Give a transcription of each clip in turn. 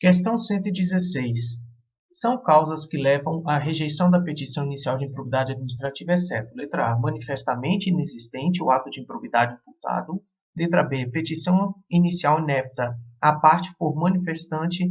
Questão 116. São causas que levam à rejeição da petição inicial de improbidade administrativa, exceto: letra A, manifestamente inexistente o ato de improbidade imputado. Letra B, petição inicial inepta, a parte for manifestante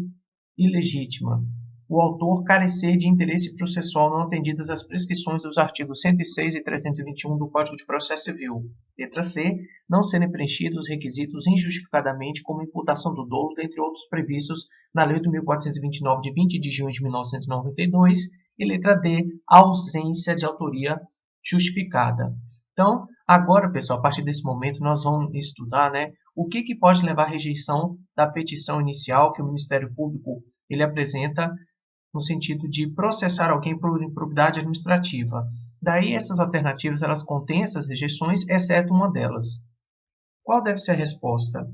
ilegítima. O autor carecer de interesse processual não atendidas as prescrições dos artigos 106 e 321 do Código de Processo Civil. Letra C, não serem preenchidos requisitos injustificadamente como imputação do dolo, dentre outros previstos na Lei 8.429, de 20 de junho de 1992. E letra D, ausência de autoria justificada. Então, agora, pessoal, a partir desse momento, nós vamos estudar, o que pode levar à rejeição da petição inicial que o Ministério Público ele apresenta no sentido de processar alguém por improbidade administrativa. Daí, essas alternativas elas contêm essas rejeições, exceto uma delas. Qual deve ser a resposta?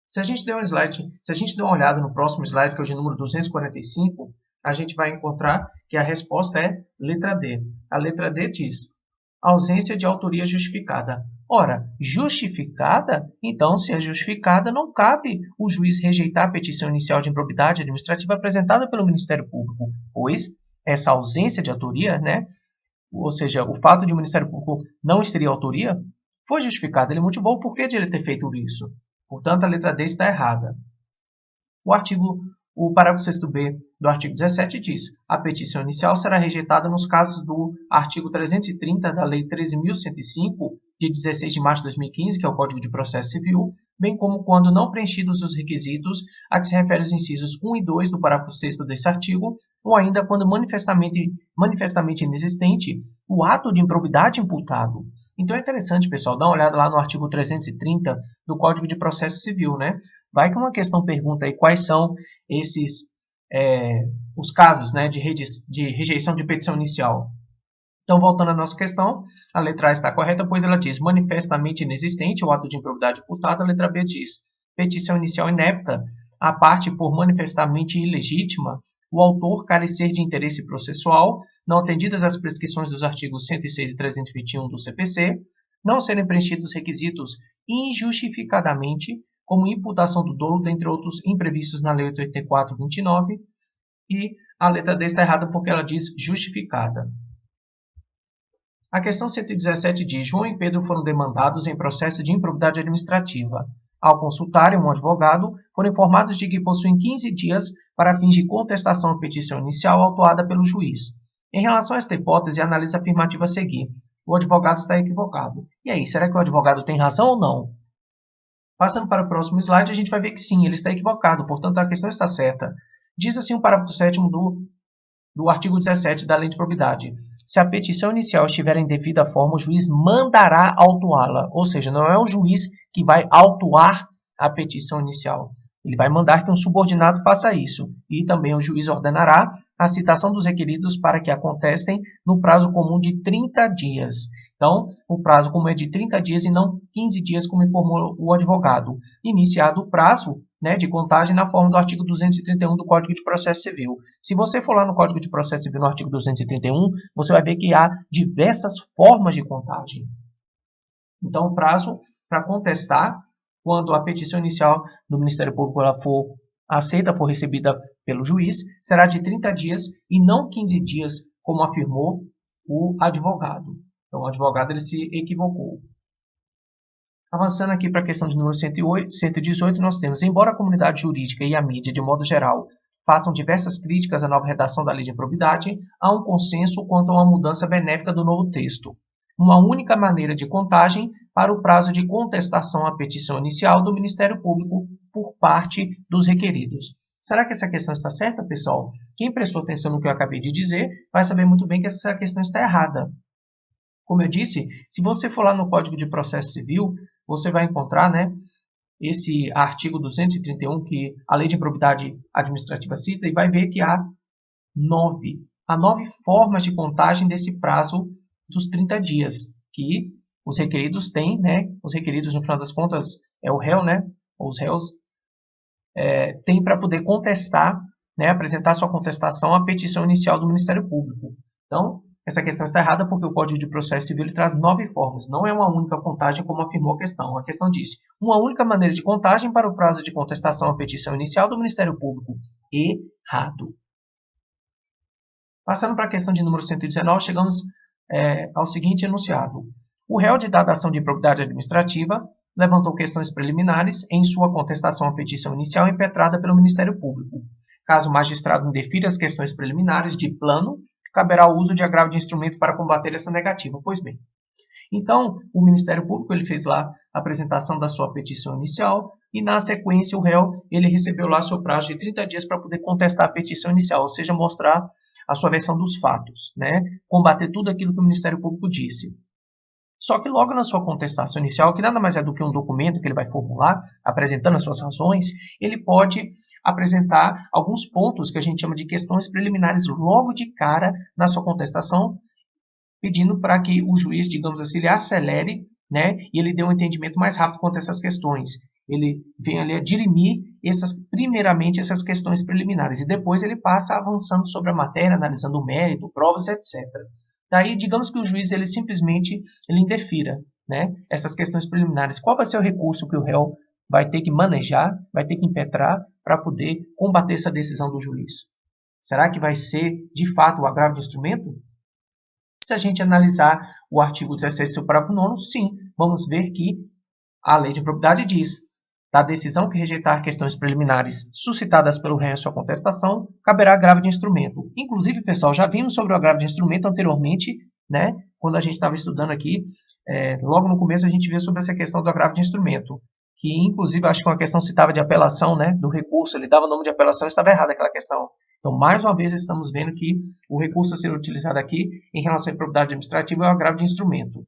Se a gente der uma olhada no próximo slide, que é o de número 245, a gente vai encontrar que a resposta é letra D. A letra D diz: ausência de autoria justificada. Ora, justificada? Então, se é justificada, não cabe o juiz rejeitar a petição inicial de improbidade administrativa apresentada pelo Ministério Público, pois essa ausência de autoria, ou seja, o fato de o Ministério Público não exterir autoria, foi justificado. Ele motivou o porquê de ele ter feito isso. Portanto, a letra D está errada. O parágrafo 6º-B do artigo 17 diz: a petição inicial será rejeitada nos casos do artigo 330 da Lei 13.105, de 16 de março de 2015, que é o Código de Processo Civil, bem como quando não preenchidos os requisitos a que se refere os incisos 1 e 2 do parágrafo 6º desse artigo, ou ainda quando manifestamente inexistente o ato de improbidade imputado. Então é interessante, pessoal, dar uma olhada lá no artigo 330 do Código de Processo Civil, Vai que uma questão pergunta aí quais são os casos, de rejeição de petição inicial. Então, voltando à nossa questão, a letra A está correta, pois ela diz manifestamente inexistente o ato de improbidade imputado. A letra B diz petição inicial inepta, a parte for manifestamente ilegítima, o autor carecer de interesse processual, não atendidas as prescrições dos artigos 106 e 321 do CPC, não serem preenchidos requisitos injustificadamente, como imputação do dolo, dentre outros imprevistos na Lei 8.84/29, e a letra D está errada porque ela diz justificada. A questão 117 diz: João e Pedro foram demandados em processo de improbidade administrativa. Ao consultarem um advogado, foram informados de que possuem 15 dias para fins de contestação à petição inicial autuada pelo juiz. Em relação a esta hipótese, analise a afirmativa a seguir. O advogado está equivocado. E aí, será que o advogado tem razão ou não? Passando para o próximo slide, a gente vai ver que sim, ele está equivocado, portanto a questão está certa. Diz assim o parágrafo 7º do artigo 17 da Lei de Probidade: se a petição inicial estiver em devida forma, o juiz mandará autuá-la. Ou seja, não é o juiz que vai autuar a petição inicial. Ele vai mandar que um subordinado faça isso. E também o juiz ordenará a citação dos requeridos para que a contestem no prazo comum de 30 dias. Então, o prazo comum é de 30 dias e não 15 dias, como informou o advogado. Iniciado o prazo de contagem na forma do artigo 231 do Código de Processo Civil. Se você for lá no Código de Processo Civil, no artigo 231, você vai ver que há diversas formas de contagem. Então, o prazo para contestar, quando a petição inicial do Ministério Público ela for aceita, for recebida pelo juiz, será de 30 dias e não 15 dias, como afirmou o advogado. Então, o advogado ele se equivocou. Avançando aqui para a questão de número 118, nós temos: embora a comunidade jurídica e a mídia, de modo geral, façam diversas críticas à nova redação da Lei de Improbidade, há um consenso quanto a uma mudança benéfica do novo texto. Uma única maneira de contagem para o prazo de contestação à petição inicial do Ministério Público por parte dos requeridos. Será que essa questão está certa, pessoal? Quem prestou atenção no que eu acabei de dizer vai saber muito bem que essa questão está errada. Como eu disse, se você for lá no Código de Processo Civil, você vai encontrar esse artigo 231 que a Lei de Improbidade Administrativa cita, e vai ver que há 9 formas de contagem desse prazo dos 30 dias, que os requeridos têm, os requeridos, no final das contas, é o réu, os réus, têm para poder contestar, apresentar sua contestação à petição inicial do Ministério Público. Então, essa questão está errada porque o Código de Processo Civil ele traz 9 formas. Não é uma única contagem como afirmou a questão. A questão diz, uma única maneira de contagem para o prazo de contestação à petição inicial do Ministério Público. Errado. Passando para a questão de número 119, chegamos ao seguinte enunciado. O réu de dada ação de improbidade administrativa levantou questões preliminares em sua contestação à petição inicial impetrada pelo Ministério Público. Caso o magistrado indefira as questões preliminares de plano, caberá o uso de agravo de instrumento para combater essa negativa. Pois bem, então o Ministério Público ele fez lá a apresentação da sua petição inicial e na sequência o réu ele recebeu lá seu prazo de 30 dias para poder contestar a petição inicial, ou seja, mostrar a sua versão dos fatos, né? Combater tudo aquilo que o Ministério Público disse. Só que logo na sua contestação inicial, que nada mais é do que um documento que ele vai formular, apresentando as suas razões, ele pode apresentar alguns pontos que a gente chama de questões preliminares logo de cara na sua contestação, pedindo para que o juiz, digamos assim, ele acelere, né, e ele dê um entendimento mais rápido quanto a essas questões. Ele vem ali a dirimir primeiramente essas questões preliminares e depois ele passa avançando sobre a matéria, analisando o mérito, provas, etc. Daí, digamos que o juiz ele simplesmente indefira, né, essas questões preliminares. Qual vai ser o recurso que o réu vai ter que manejar, vai ter que impetrar para poder combater essa decisão do juiz? Será que vai ser, de fato, o agravo de instrumento? Se a gente analisar o artigo 17, seu parágrafo 9º, sim, vamos ver que a lei de improbidade diz: da decisão que rejeitar questões preliminares suscitadas pelo réu em sua contestação, caberá agravo de instrumento. Inclusive, pessoal, já vimos sobre o agravo de instrumento anteriormente, né? Quando a gente estava estudando aqui, logo no começo a gente viu sobre essa questão do agravo de instrumento, que inclusive acho que uma questão citava de apelação, né? Do recurso, ele dava o nome de apelação e estava errada aquela questão. Então, mais uma vez, estamos vendo que o recurso a ser utilizado aqui em relação à improbidade administrativa é o agravo de instrumento.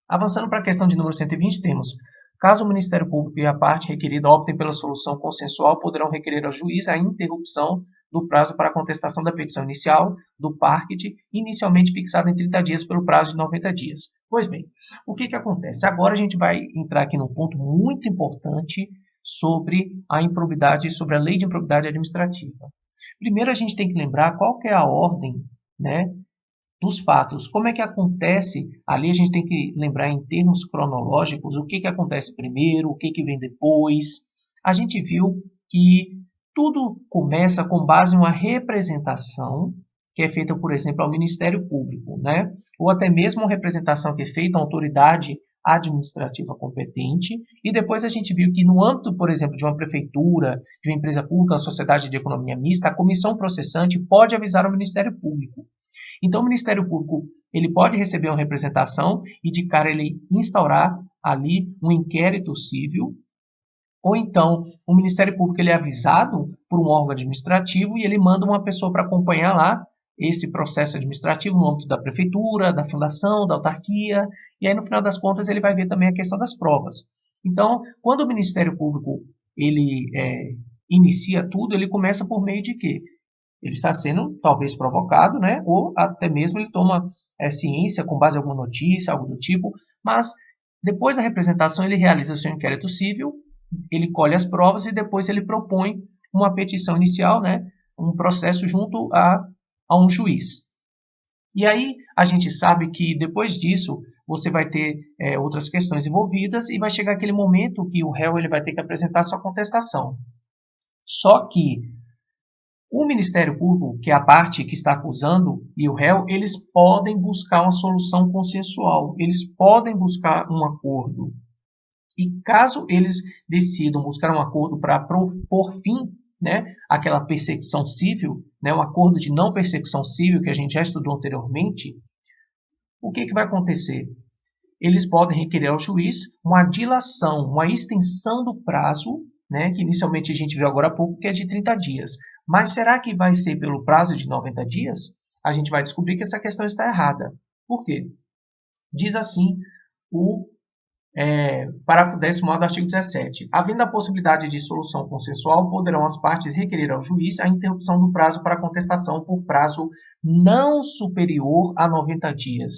Avançando para a questão de número 120, temos: caso o Ministério Público e a parte requerida optem pela solução consensual, poderão requerer ao juiz a interrupção do prazo para a contestação da petição inicial do parquet, inicialmente fixado em 30 dias pelo prazo de 90 dias. Pois bem, o que acontece? Agora a gente vai entrar aqui num ponto muito importante sobre a improbidade, sobre a lei de improbidade administrativa. Primeiro a gente tem que lembrar qual que é a ordem, né, dos fatos. Como é que acontece? Ali a gente tem que lembrar em termos cronológicos o que acontece primeiro, o que vem depois. A gente viu que tudo começa com base em uma representação que é feita, por exemplo, ao Ministério Público, né? Ou até mesmo uma representação que é feita à autoridade administrativa competente, e depois a gente viu que no âmbito, por exemplo, de uma prefeitura, de uma empresa pública, uma sociedade de economia mista, a comissão processante pode avisar o Ministério Público. Então, o Ministério Público ele pode receber uma representação e de cara ele instaurar ali um inquérito civil, ou então o Ministério Público ele é avisado por um órgão administrativo e ele manda uma pessoa para acompanhar lá esse processo administrativo no âmbito da prefeitura, da fundação, da autarquia, e aí no final das contas ele vai ver também a questão das provas. Então, quando o Ministério Público ele inicia tudo, ele começa por meio de quê? Ele está sendo talvez provocado, né? Ou até mesmo ele toma ciência com base em alguma notícia, algo do tipo, mas depois da representação ele realiza o seu inquérito civil, ele colhe as provas e depois ele propõe uma petição inicial, né? Um processo junto a um juiz. E aí a gente sabe que depois disso você vai ter outras questões envolvidas e vai chegar aquele momento que o réu ele vai ter que apresentar sua contestação. Só que o Ministério Público, que é a parte que está acusando, e o réu, eles podem buscar uma solução consensual, eles podem buscar um acordo. E caso eles decidam buscar um acordo para pôr fim, né, àquela persecução civil, né, um acordo de não persecução civil que a gente já estudou anteriormente, o que vai acontecer? Eles podem requerer ao juiz uma dilação, uma extensão do prazo, né, que inicialmente a gente viu agora há pouco, que é de 30 dias. Mas será que vai ser pelo prazo de 90 dias? A gente vai descobrir que essa questão está errada. Por quê? Diz assim o parágrafo 10º do artigo 17. Havendo a possibilidade de solução consensual, poderão as partes requerer ao juiz a interrupção do prazo para contestação por prazo não superior a 90 dias.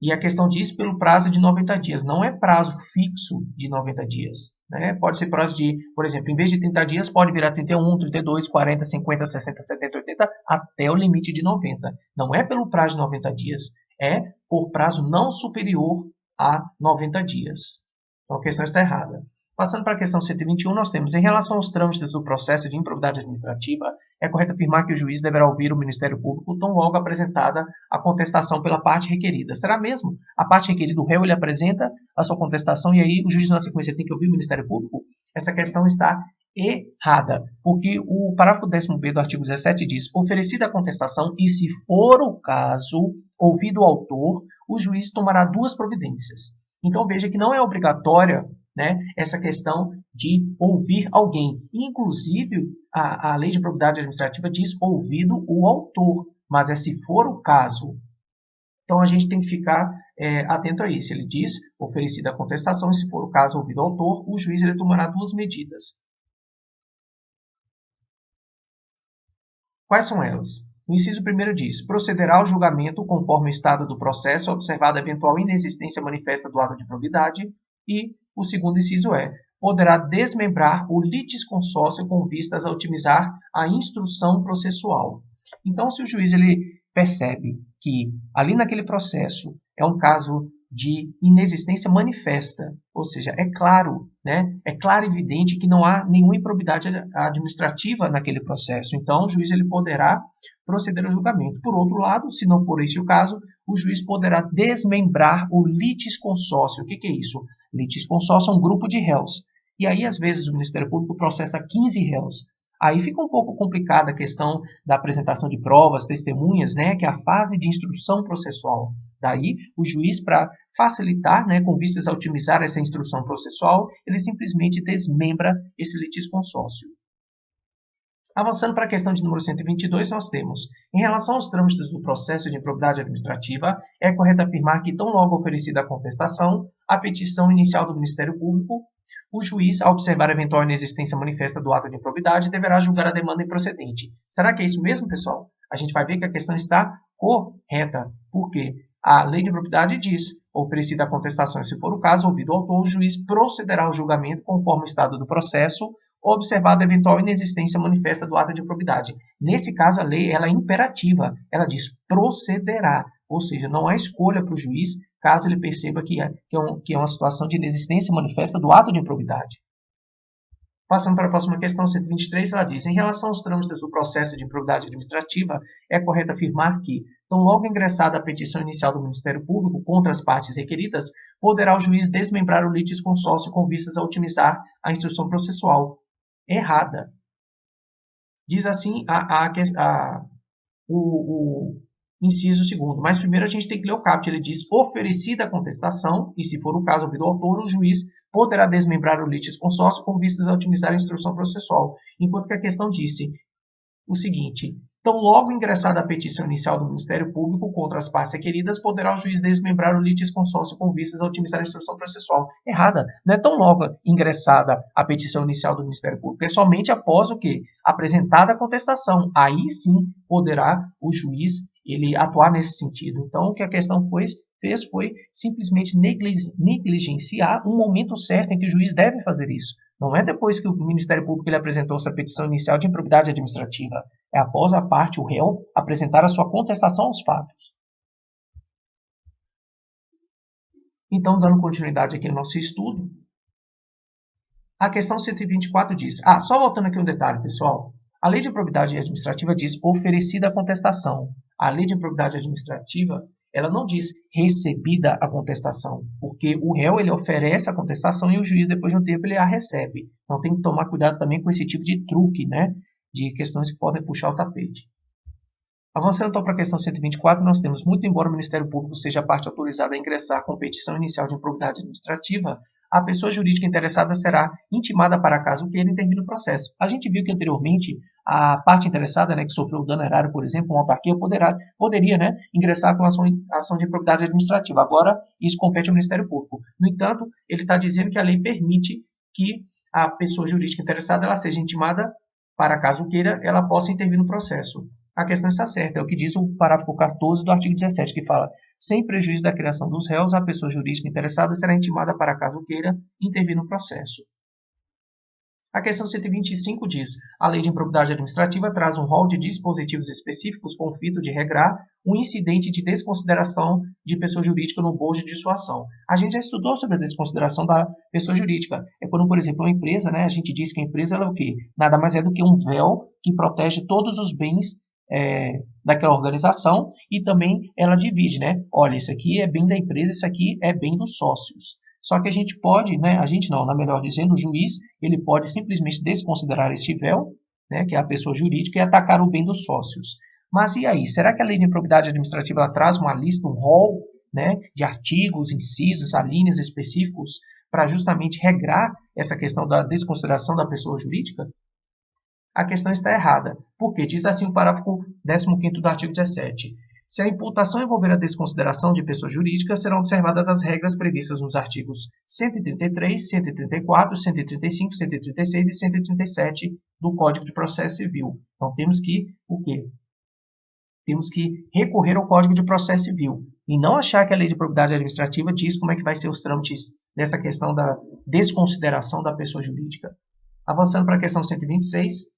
E a questão diz pelo prazo de 90 dias. Não é prazo fixo de 90 dias. né? Pode ser prazo de, por exemplo, em vez de 30 dias, pode virar 31, 32, 40, 50, 60, 70, 80, até o limite de 90. Não é pelo prazo de 90 dias, é por prazo não superior a 90 dias. Então a questão está errada. Passando para a questão 121, nós temos, em relação aos trâmites do processo de improbidade administrativa, é correto afirmar que o juiz deverá ouvir o Ministério Público tão logo apresentada a contestação pela parte requerida. Será mesmo? A parte requerida do réu, ele apresenta a sua contestação e aí o juiz, na sequência, tem que ouvir o Ministério Público? Essa questão está errada, porque o parágrafo 10º do artigo 17 diz: oferecida a contestação e, se for o caso, ouvido o autor, o juiz tomará duas providências. Então veja que não é obrigatória, né, essa questão de ouvir alguém. Inclusive, a lei de improbidade administrativa diz ouvido o autor, mas é se for o caso. Então a gente tem que ficar atento a isso. Ele diz oferecida a contestação e, se for o caso, ouvido o autor, o juiz ele tomará duas medidas. Quais são elas? O inciso 1º diz: procederá ao julgamento conforme o estado do processo, observada a eventual inexistência manifesta do ato de improbidade. E o segundo inciso é: poderá desmembrar o litisconsórcio com vistas a otimizar a instrução processual. Então, se o juiz ele percebe que ali naquele processo é um caso de inexistência manifesta, ou seja, é claro, né? É claro e evidente que não há nenhuma improbidade administrativa naquele processo. Então, o juiz ele poderá proceder ao julgamento. Por outro lado, se não for esse o caso, o juiz poderá desmembrar o litisconsórcio. O que é isso? Litisconsórcio é um grupo de réus. E aí, às vezes, o Ministério Público processa 15 réus. Aí fica um pouco complicada a questão da apresentação de provas, testemunhas, né, que é a fase de instrução processual. Daí, o juiz, para facilitar, né, com vistas a otimizar essa instrução processual, ele simplesmente desmembra esse litisconsórcio. Avançando para a questão de número 122, nós temos: em relação aos trâmites do processo de improbidade administrativa, é correto afirmar que, tão logo oferecida a contestação, a petição inicial do Ministério Público, o juiz, ao observar a eventual inexistência manifesta do ato de improbidade, deverá julgar a demanda improcedente. Será que é isso mesmo, pessoal? A gente vai ver que a questão está correta. Por quê? A lei de improbidade diz: oferecida a contestação, se for o caso, ouvido o autor, o juiz procederá ao julgamento conforme o estado do processo, observada a eventual inexistência manifesta do ato de improbidade. Nesse caso, a lei ela é imperativa. Ela diz procederá, ou seja, não há escolha para o juiz caso ele perceba que é uma situação de inexistência manifesta do ato de improbidade. Passando para a próxima questão, 123, ela diz: em relação aos trâmites do processo de improbidade administrativa, é correto afirmar que, tão logo ingressada a petição inicial do Ministério Público contra as partes requeridas, poderá o juiz desmembrar o litisconsórcio com vistas a otimizar a instrução processual. Errada. Diz assim o inciso 2º. Mas primeiro a gente tem que ler o caput. Ele diz: oferecida a contestação, e, se for o caso ouvido o autor, o juiz poderá desmembrar o litisconsórcio com vistas a otimizar a instrução processual. Enquanto que a questão disse o seguinte: tão logo ingressada a petição inicial do Ministério Público contra as partes requeridas, poderá o juiz desmembrar o litisconsórcio com vistas a otimizar a instrução processual. Errada. Não é tão logo ingressada a petição inicial do Ministério Público. É somente após o quê? Apresentada a contestação. Aí sim poderá o juiz ele atuar nesse sentido. Então, o que a questão fez foi simplesmente negligenciar um momento certo em que o juiz deve fazer isso. Não é depois que o Ministério Público ele apresentou sua petição inicial de improbidade administrativa. É após a parte, o réu, apresentar a sua contestação aos fatos. Então, dando continuidade aqui no nosso estudo, a questão 124 diz... só voltando aqui um detalhe, pessoal. A lei de improbidade administrativa diz oferecida a contestação. A lei de improbidade administrativa, ela não diz recebida a contestação, porque o réu ele oferece a contestação e o juiz, depois de um tempo, ele a recebe. Então tem que tomar cuidado também com esse tipo de truque, né? De questões que podem puxar o tapete. Avançando então para a questão 124, nós temos: muito embora o Ministério Público seja a parte autorizada a ingressar com petição inicial de improbidade administrativa, a pessoa jurídica interessada será intimada para caso queira intervir no processo. A gente viu que anteriormente a parte interessada, né, que sofreu dano erário, por exemplo, uma autarquia, poderia, né, ingressar com ação de improbidade administrativa. Agora, isso compete ao Ministério Público. No entanto, ele está dizendo que a lei permite que a pessoa jurídica interessada ela seja intimada para caso queira, ela possa intervir no processo. A questão está certa, é o que diz o parágrafo 14 do artigo 17, que fala: sem prejuízo da criação dos réus, a pessoa jurídica interessada será intimada para caso queira intervir no processo. A questão 125 diz: a Lei de Improbidade Administrativa traz um rol de dispositivos específicos com o fito de regrar um incidente de desconsideração de pessoa jurídica no bojo de sua ação. A gente já estudou sobre a desconsideração da pessoa jurídica. É quando, por exemplo, uma empresa, né, a gente diz que a empresa ela é o quê? Nada mais é do que um véu que protege todos os bens daquela organização e também ela divide, né? Olha, isso aqui é bem da empresa, isso aqui é bem dos sócios. Só que a gente pode, né, a gente não, na melhor dizendo, o juiz, ele pode simplesmente desconsiderar este véu, né, que é a pessoa jurídica, e atacar o bem dos sócios. Mas e aí? Será que a lei de improbidade administrativa ela traz uma lista, um rol, né, de artigos, incisos, alíneas específicos para justamente regrar essa questão da desconsideração da pessoa jurídica? A questão está errada, porque diz assim o parágrafo 15º do artigo 17. Se a imputação envolver a desconsideração de pessoa jurídica, serão observadas as regras previstas nos artigos 133, 134, 135, 136 e 137 do Código de Processo Civil. Então, temos que o quê? Temos que recorrer ao Código de Processo Civil e não achar que a Lei de Probidade Administrativa diz como é que vai ser os trâmites dessa questão da desconsideração da pessoa jurídica. Avançando para a questão 126,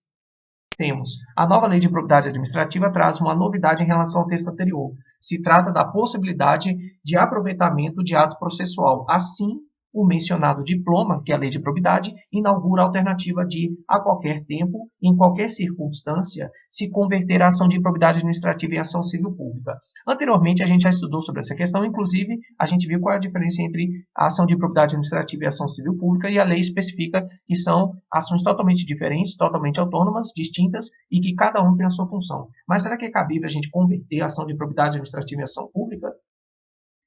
temos a nova Lei de Improbidade Administrativa traz uma novidade em relação ao texto anterior. Se trata da possibilidade de aproveitamento de ato processual. Assim, o mencionado diploma, que é a Lei de Improbidade, inaugura a alternativa de, a qualquer tempo, em qualquer circunstância, se converter a ação de improbidade administrativa em ação civil pública. Anteriormente, a gente já estudou sobre essa questão, inclusive, a gente viu qual é a diferença entre a ação de improbidade administrativa e a ação civil pública, e a lei especifica que são ações totalmente diferentes, totalmente autônomas, distintas, e que cada um tem a sua função. Mas será que é cabível a gente converter a ação de improbidade administrativa em ação pública?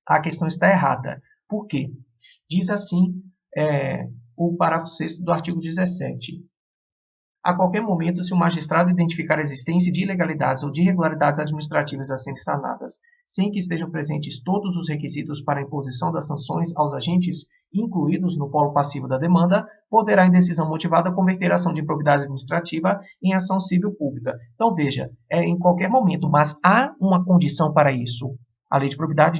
A questão está errada. Por quê? Diz assim o parágrafo 6º do artigo 17. A qualquer momento, se o magistrado identificar a existência de ilegalidades ou de irregularidades administrativas a serem sanadas, sem que estejam presentes todos os requisitos para a imposição das sanções aos agentes incluídos no polo passivo da demanda, poderá, em decisão motivada, converter a ação de improbidade administrativa em ação civil pública. Então, veja, em qualquer momento, mas há uma condição para isso. A Lei de Probidade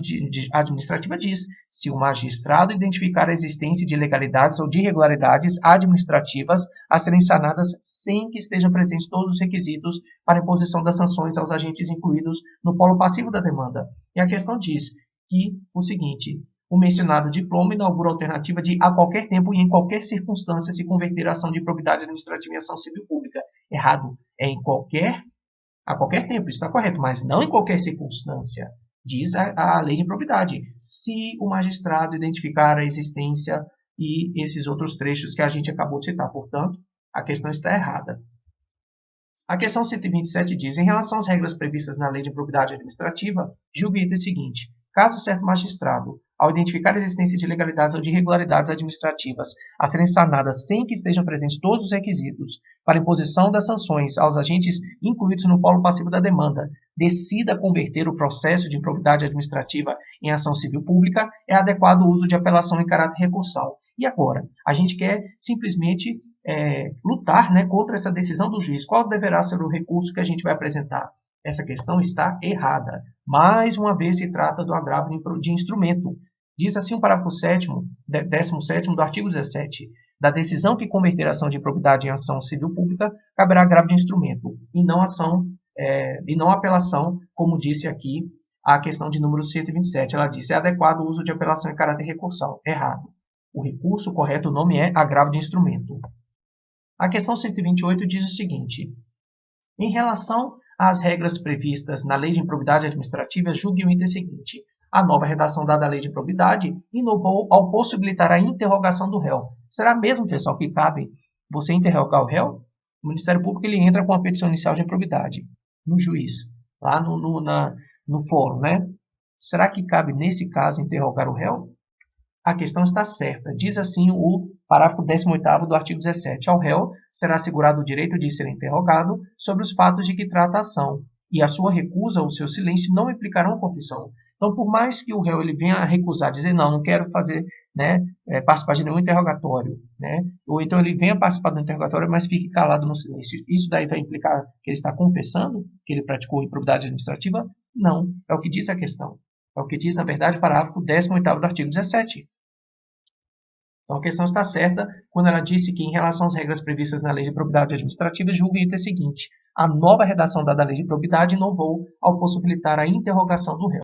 Administrativa diz: se o magistrado identificar a existência de ilegalidades ou de irregularidades administrativas a serem sanadas sem que estejam presentes todos os requisitos para a imposição das sanções aos agentes incluídos no polo passivo da demanda. E a questão diz que o seguinte: o mencionado diploma inaugura a alternativa de, a qualquer tempo e em qualquer circunstância, se converter a ação de improbidade administrativa em ação civil pública. Errado. É a qualquer tempo, isso está correto, mas não em qualquer circunstância. Diz a lei de improbidade, se o magistrado identificar a existência e esses outros trechos que a gente acabou de citar. Portanto, a questão está errada. A questão 127 diz: em relação às regras previstas na lei de improbidade administrativa, julgue o item seguinte: caso certo magistrado, ao identificar a existência de ilegalidades ou de irregularidades administrativas a serem sanadas sem que estejam presentes todos os requisitos para a imposição das sanções aos agentes incluídos no polo passivo da demanda, decida converter o processo de improbidade administrativa em ação civil pública, é adequado o uso de apelação em caráter recursal. E agora? A gente quer simplesmente lutar, né, contra essa decisão do juiz. Qual deverá ser o recurso que a gente vai apresentar? Essa questão está errada. Mais uma vez se trata do agravo de instrumento. Diz assim o parágrafo 17º do artigo 17. Da decisão que converter a ação de improbidade em ação civil pública, caberá agravo de instrumento, e não apelação, como disse aqui a questão de número 127. Ela disse: é adequado o uso de apelação em caráter recursal. Errado. O recurso correto, o nome é agravo de instrumento. A questão 128 diz o seguinte: em relação às regras previstas na Lei de Improbidade Administrativa, julgue o item seguinte: a nova redação dada à Lei de Improbidade inovou ao possibilitar a interrogação do réu. Será mesmo, pessoal, que cabe você interrogar o réu? O Ministério Público ele entra com a petição inicial de improbidade no juiz, lá no fórum, né? Será que cabe, nesse caso, interrogar o réu? A questão está certa. Diz assim o parágrafo 18º do artigo 17. Ao réu será assegurado o direito de ser interrogado sobre os fatos de que trata a ação, e a sua recusa ou seu silêncio não implicarão confissão. Então, por mais que o réu ele venha a recusar, dizer não quero fazer, participar de nenhum interrogatório, ou então ele venha participar do interrogatório, mas fique calado no silêncio, isso daí vai implicar que ele está confessando que ele praticou improbidade administrativa? Não, é o que diz a questão. É o que diz, na verdade, o parágrafo 18º do artigo 17. Então, a questão está certa quando ela disse que, em relação às regras previstas na Lei de Probidade Administrativa, julga o item seguinte: a nova redação dada à Lei de Probidade inovou ao possibilitar a interrogação do réu.